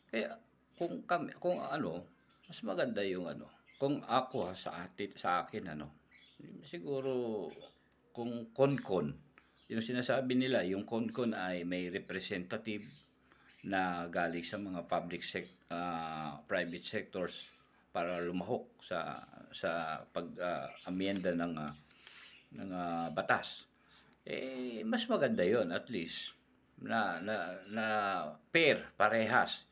Kaya kung ano, mas maganda yung ano, kung ako sa akin ano, siguro kung konkon, yung sinasabi nila, yung konkon ay may representative na galing sa mga private sectors para lumahok sa pag-amyenda ng batas. Mas maganda yon at least na pair, parehas.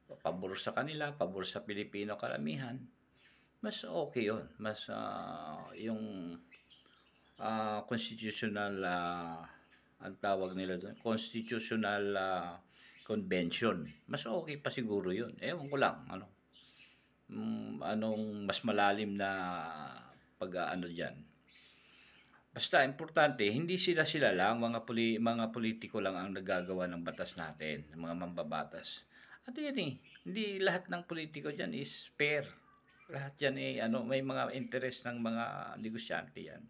Pabor sa kanila, pabor sa Pilipino karamihan. Mas okay yon. Mas yung constitutional, ang tawag nila doon, constitutional convention. Mas okay pa siguro yun. Ewan ko lang, anong mas malalim na pag-ano diyan. Basta importante, hindi sila lang, mga politiko lang ang nagagawa ng batas natin, ng mga mambabatas. At yan eh, hindi lahat ng politiko diyan is fair. Lahat yan eh, may mga interest ng mga negosyante yan.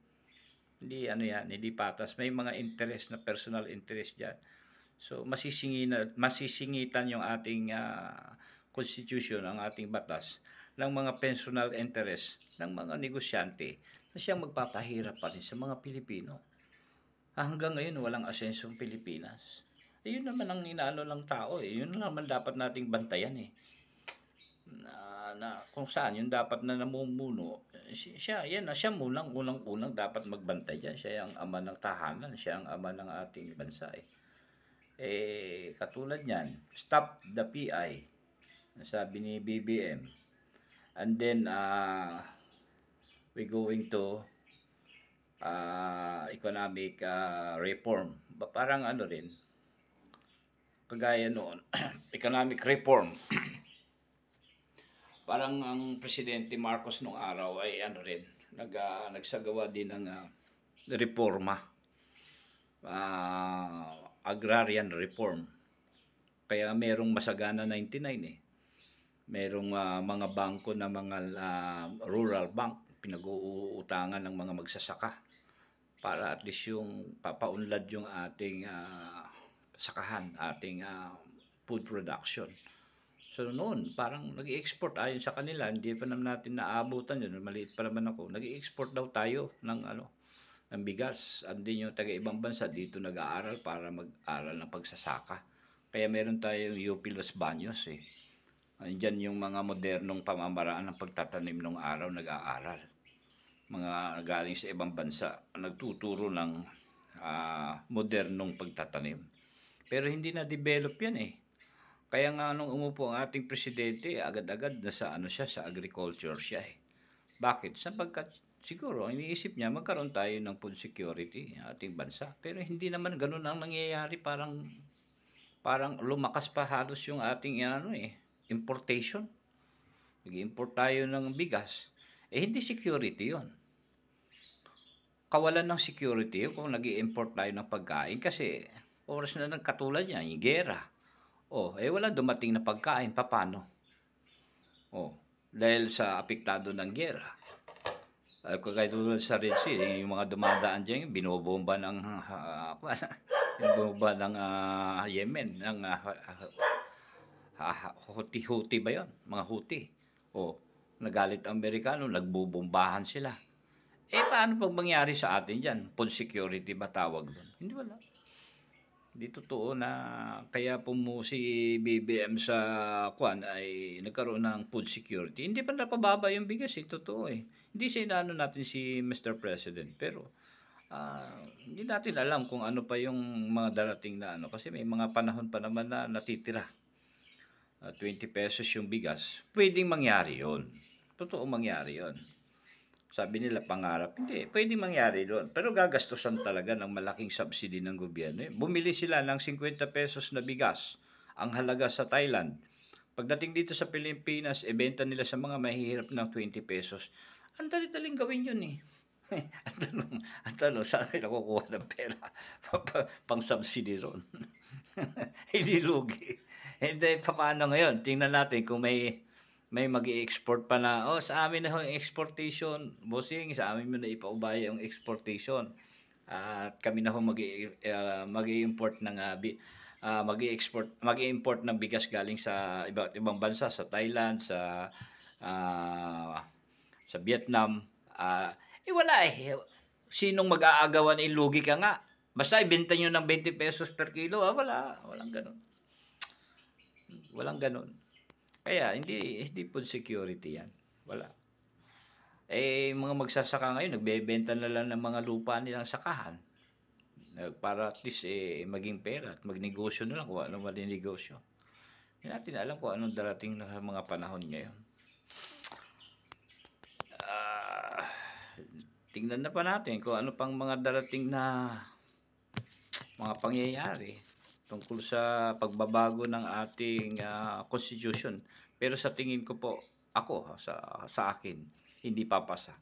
Hindi ano yan, hindi patas. May mga interest na personal interest diyan. So masisingitan yung ating constitution, ang ating batas ng mga personal interest ng mga negosyante na siyang magpapahirap pa rin sa mga Pilipino. Hanggang ngayon walang asensong Pilipinas. Yun naman ang inaano ng tao eh. Yun naman dapat nating bantayan eh. Na kung saan yung dapat na namumuno, siya unang-unang dapat magbantay diyan. Siya ang ama ng tahanan, siya ang ama ng ating bansa eh. Katulad niyan, stop the PI, sabi ni BBM. And then we going to economic reform. Parang ano rin, kagaya noon, economic reform. Parang ang Presidente Marcos nung araw ay ano rin, nagsagawa din ng reforma, agrarian reform. Kaya merong masagana 99 eh. Merong mga bangko na mga rural bank, pinag-uutangan ng mga magsasaka para at least yung papaunlad yung ating sakahan, ating food production. So noon, parang nag-i-export ayon sa kanila, hindi pa naman natin naabutan yun, maliit pa naman ako. Nag-i-export daw tayo ng bigas. Andin yung taga ibang bansa dito nag-aaral para mag-aral ng pagsasaka. Kaya meron tayong UP Los Baños eh. Andiyan yung mga modernong pamamaraan ng pagtatanim nung araw nag-aaral. Mga galing sa ibang bansa, nagtuturo ng modernong pagtatanim. Pero hindi na develop yan eh. Kaya nga nung umupo ang ating presidente, agad-agad sa sa agriculture siya eh. Bakit? Sapagkat siguro ang iniisip niya magkaroon tayo ng food security ng ating bansa. Pero hindi naman ganoon ang nangyayari, parang lumakas pa halos yung ating importation. Nag-import tayo ng bigas. Hindi security 'yon. Kawalan ng security yun kung nag-i-import tayo ng pagkain kasi oras na katulad niya, yung gera. Wala dumating na pagkain, paano? Dahil sa apektado ng gera. Kagaya tulad sa Red Sea, yung mga dumadaan dyan, binobomba ng binobomba ng Yemen, ng Houthi ba yun? Mga Houthi. Nagalit ang Amerikano, nagbubombahan sila. Paano pag mangyari sa atin dyan? Food security ba tawag doon? Hindi, wala. Di totoo na kaya po mo si BBM sa kwan ay nagkaroon ng food security. Hindi pa napababa yung bigas totoo eh. Hindi sinano natin si Mr. President pero hindi natin alam kung ano pa yung mga darating na kasi may mga panahon pa naman na natitira. 20 pesos yung bigas. Pwedeng mangyari 'yon. Totoo mangyari 'yon. Sabi nila pangarap, hindi, pwede mangyari doon. Pero gagastusan talaga ng malaking subsidy ng gobyerno. Bumili sila ng 50 pesos na bigas, ang halaga sa Thailand. Pagdating dito sa Pilipinas, benta nila sa mga mahihirap ng 20 pesos. Ang dali-daling gawin yun eh. ang tanong, saan kayo nakukuha ng pera? Pang subsidy ron. Hindi lugi. Hindi, paano ngayon? Tingnan natin kung may mag-i-export pa na, sa amin na yung exportation, bossing, sa amin mo na ipaubaya yung exportation. At kami na mag-i-import ng mag-i-import ng bigas galing sa iba't ibang bansa, sa Thailand, ah, sa Vietnam, wala eh. Sinong mag-aagawan, eh, lugi ka nga. Basta ibenta nyo ng 20 pesos per kilo, walang ganun. Walang ganun. Kaya hindi food security yan. Wala. Mga magsasaka ngayon, nagbebenta na lang ng mga lupa nilang sakahan. Para at least maging pera at magnegosyo na lang kung ano maninegosyo. Hindi natin alam kung anong darating na mga panahon ngayon. Tingnan na pa natin kung ano pang mga darating na mga pangyayari tungkol sa pagbabago ng ating constitution. Pero sa tingin ko po, sa akin, hindi papasa.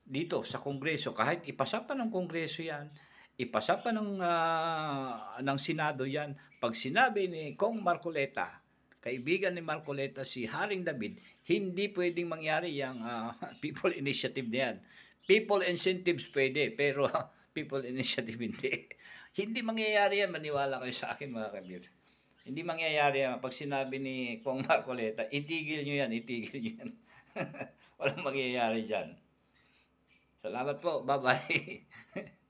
Dito sa Kongreso, kahit ipasa pa ng Kongreso yan, ipasa pa ng Senado yan, pag sinabi ni Kong Marcoleta, kaibigan ni Marcoleta si Haring David, hindi pwedeng mangyari yung people initiative na yan. People incentives pwede, pero people initiative hindi. Hindi mangyayari yan, maniwala kayo sa akin mga kabir. Hindi mangyayari yan. Pag sinabi ni Kong Marcoleta, itigil nyo yan. Walang mangyayari dyan. Salamat po. Bye-bye.